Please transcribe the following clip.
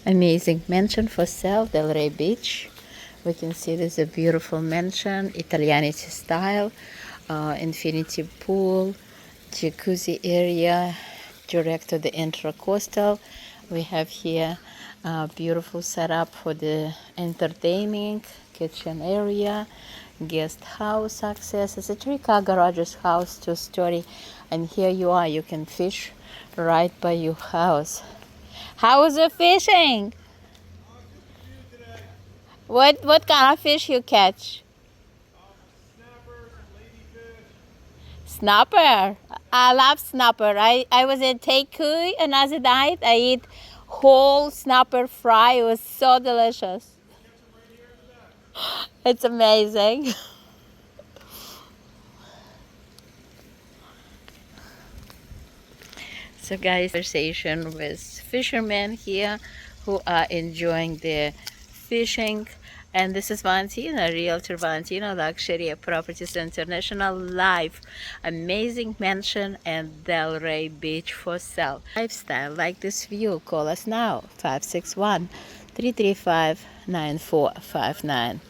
Amazing mansion for sale, Delray Beach. We can see there's a beautiful mansion, Italianity style, infinity pool, jacuzzi area, direct to the intracoastal. We have here a beautiful setup for the entertaining, kitchen area, guest house access. It's a three-car garage's house, 2-story, and here you are. You can fish right by your house. How is the fishing? What kind of fish you catch? Snapper. I love snapper. I was at Take Kui another night. I eat whole snapper fry. It was so delicious. It's amazing. So guys, conversation with fishermen here who are enjoying their fishing. And this is Valentina, Realtor Valentina, Luxury Properties International, live. Amazing mansion and Delray Beach for sale. Lifestyle, like this view, call us now, 561-335-9459.